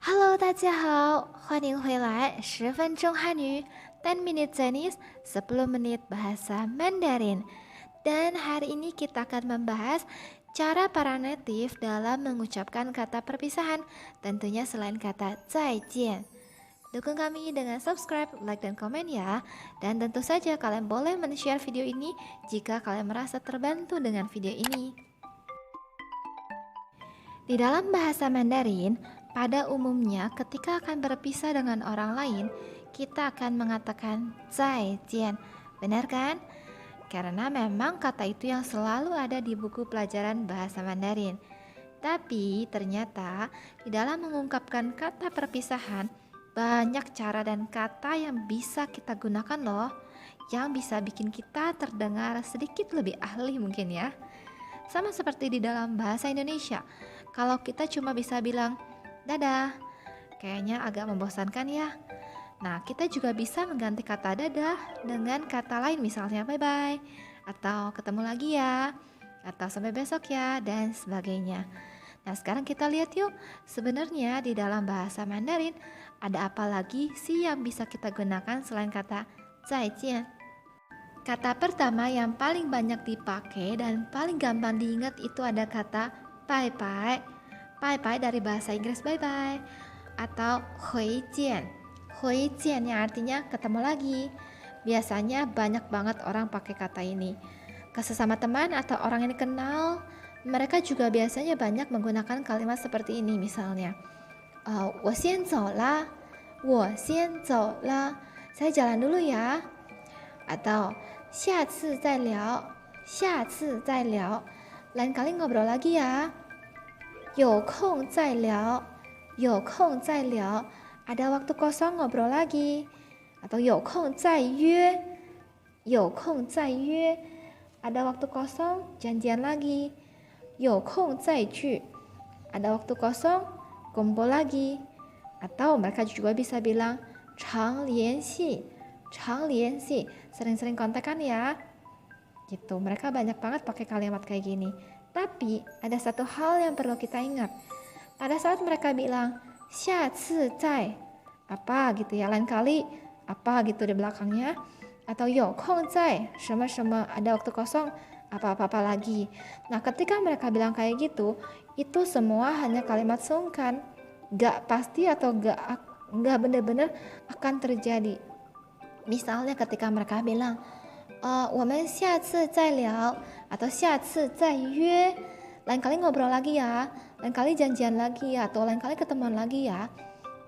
Hello，大家好，欢迎回来10分钟汉语 10 minute Chinese 10 menit bahasa Mandarin. Dan hari ini kita akan membahas cara para native dalam mengucapkan kata perpisahan, tentunya selain kata 再见. Dukung kami dengan subscribe, like, dan komen ya. Dan tentu saja kalian boleh men-share video ini jika kalian merasa terbantu dengan video ini. Di dalam bahasa Mandarin, pada umumnya ketika akan berpisah dengan orang lain, kita akan mengatakan 再见. Benar kan? Karena memang kata itu yang selalu ada di buku pelajaran bahasa Mandarin. Tapi ternyata di dalam mengungkapkan kata perpisahan, banyak cara dan kata yang bisa kita gunakan loh, yang bisa bikin kita terdengar sedikit lebih ahli mungkin ya. Sama seperti di dalam bahasa Indonesia, kalau kita cuma bisa bilang dadah, kayaknya agak membosankan ya. Nah, kita juga bisa mengganti kata dadah dengan kata lain, misalnya bye-bye, atau ketemu lagi ya, atau sampai besok ya, dan sebagainya. Nah, sekarang kita lihat yuk, sebenarnya di dalam bahasa Mandarin ada apa lagi sih yang bisa kita gunakan selain kata 再见. Kata pertama yang paling banyak dipakai dan paling gampang diingat itu ada kata bye-bye. Bye-bye dari bahasa Inggris bye-bye, atau 回见. 回见yang artinya ketemu lagi. Biasanya banyak banget orang pakai kata ini. Ke sesama teman atau orang yang dikenal, mereka juga biasanya banyak menggunakan kalimat seperti ini, misalnya 我先走了, 我先走了, saya jalan dulu ya. Atau 下次再聊, 下次再聊, lain kali ngobrol lagi ya. 有空再聊, 有空再聊, ada waktu kosong ngobrol lagi. Atau 有空再约, 有空再约, ada waktu kosong janjian lagi. 有空再聚, ada waktu kosong kumpul lagi. Atau mereka juga bisa bilang 常联系, 常联系, sering-sering kontekan ya. Gitu, mereka banyak banget pakai kalimat kayak gini. Tapi ada satu hal yang perlu kita ingat. Pada saat mereka bilang 下次再apa gitu ya, lain kali apa gitu di belakangnya, atau 有空再什么什么, ada waktu kosong apa-apa lagi. Nah, ketika mereka bilang kayak gitu, itu semua hanya kalimat sungkan, gak pasti atau gak benar-benar akan terjadi. Misalnya ketika mereka bilang 我们下次再聊 atau 下次再约, lain kali ngobrol lagi ya, lain kali janjian lagi ya, atau lain kali ketemuan lagi ya.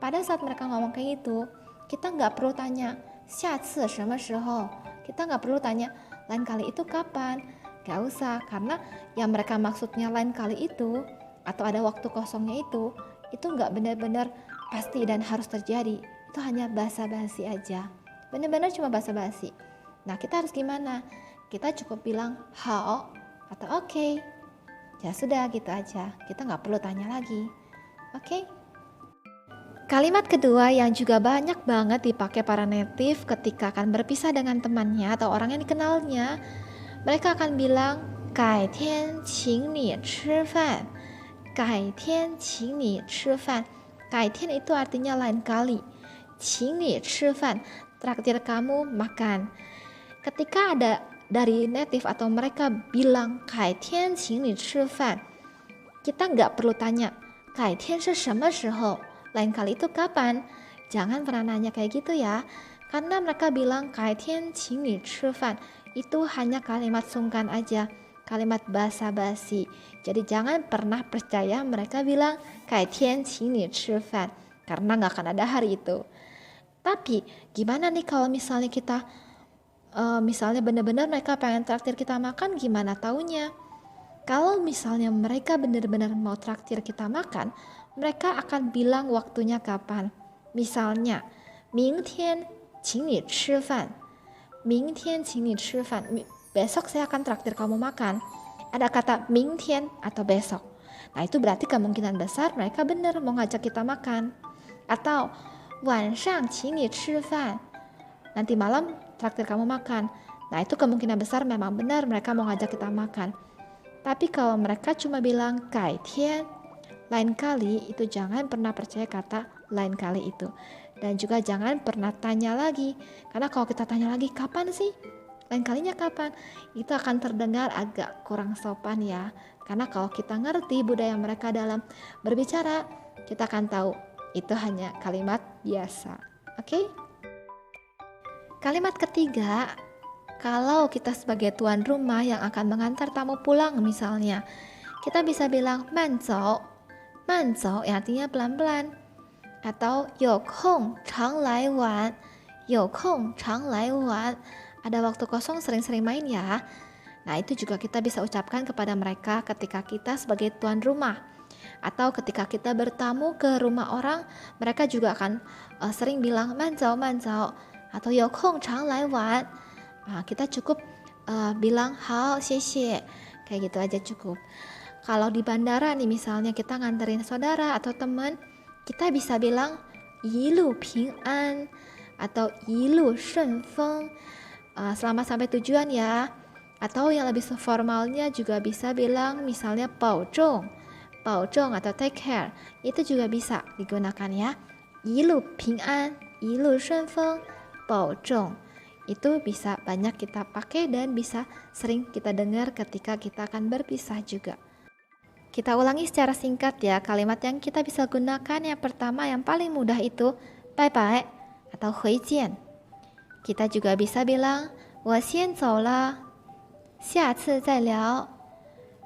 Pada saat mereka ngomong kayak gitu, kita nggak perlu tanya 下次什么时候, kita nggak perlu tanya lain kali itu kapan. Gak usah, karena yang mereka maksudnya lain kali itu atau ada waktu kosongnya itu nggak benar-benar pasti dan harus terjadi. Itu hanya basa-basi aja, benar-benar cuma basa-basi. Nah, kita harus gimana? Kita cukup bilang hao atau oke. Ya sudah, gitu aja. Kita nggak perlu tanya lagi. Oke? Kalimat kedua yang juga banyak banget dipakai para native ketika akan berpisah dengan temannya atau orang yang dikenalnya, mereka akan bilang 改天请你吃饭. 改天请你吃饭. 改天itu artinya lain kali. 请你吃饭, traktir kamu makan. Ketika ada dari native atau mereka bilang 改天请你吃饭, kita nggak perlu tanya 改天是什么时候, lain kali itu kapan. Jangan pernah nanya kayak gitu ya, karena mereka bilang 改天请你吃饭, itu hanya kalimat sungkan aja, kalimat basa-basi. Jadi jangan pernah percaya mereka bilang 改天请你吃饭, karena nggak akan ada hari itu. Tapi gimana nih kalau misalnya kita misalnya benar-benar mereka pengen traktir kita makan, gimana taunya? Kalau misalnya mereka benar-benar mau traktir kita makan, mereka akan bilang waktunya kapan. Misalnya 明天请你吃饭, 明天请你吃饭, besok saya akan traktir kamu makan. Ada kata 明天 atau besok. Nah, itu berarti kemungkinan besar mereka benar mau ngajak kita makan. Atau 晚上请你吃饭, nanti malam traktir kamu makan. Nah, itu kemungkinan besar memang benar mereka mau ngajak kita makan. Tapi kalau mereka cuma bilang 改天, lain kali itu jangan pernah percaya kata lain kali itu. Dan juga jangan pernah tanya lagi. Karena kalau kita tanya lagi, kapan sih? Lain kalinya kapan? Itu akan terdengar agak kurang sopan ya. Karena kalau kita ngerti budaya mereka dalam berbicara, kita akan tahu itu hanya kalimat biasa. Oke? Kalimat ketiga, kalau kita sebagai tuan rumah yang akan mengantar tamu pulang misalnya, kita bisa bilang manzou, manzou yang artinya pelan-pelan. Atau 有空常来玩，有空常来玩. Ada waktu kosong sering-sering main ya. Nah, itu juga kita bisa ucapkan kepada mereka ketika kita sebagai tuan rumah. Atau ketika kita bertamu ke rumah orang, mereka juga akan sering bilang manzou manzou atau 有空常来玩. Nah, kita cukup bilang hao xie xie. Kayak gitu aja cukup. Kalau di bandara nih misalnya kita nganterin saudara atau teman, kita bisa bilang 一路平安 atau 一路顺风. Selamat sampai tujuan ya. Atau yang lebih formalnya juga bisa bilang misalnya 保重 atau take care. Itu juga bisa digunakan ya. 一路平安一路顺风保重. Itu bisa banyak kita pakai dan bisa sering kita dengar ketika kita akan berpisah juga. Kita ulangi secara singkat ya, kalimat yang kita bisa gunakan yang pertama yang paling mudah itu bye bye atau 回见. Kita juga bisa bilang 我先走了下次再聊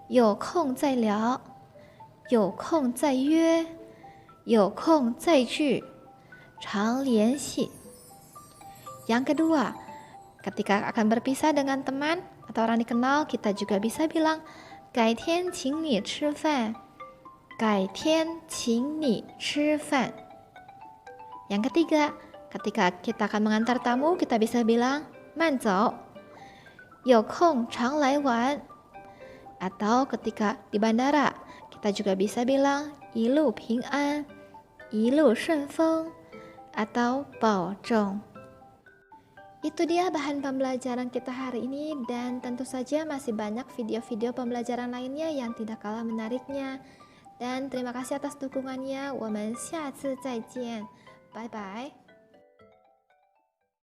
有空再聊有空再约有空再聚常联系. Yang kedua, ketika akan berpisah dengan teman atau orang dikenal, kita juga bisa bilang 改天请你吃饭改天请你吃饭. Yang ketiga, ketika kita akan mengantar tamu, kita bisa bilang 慢走有空常来玩. Atau ketika di bandara, kita juga bisa bilang 一路平安一路顺风 atau 保重. Itu dia bahan pembelajaran kita hari ini, dan tentu saja masih banyak video-video pembelajaran lainnya yang tidak kalah menariknya. Dan terima kasih atas dukungannya. 我们下次再见. Bye bye.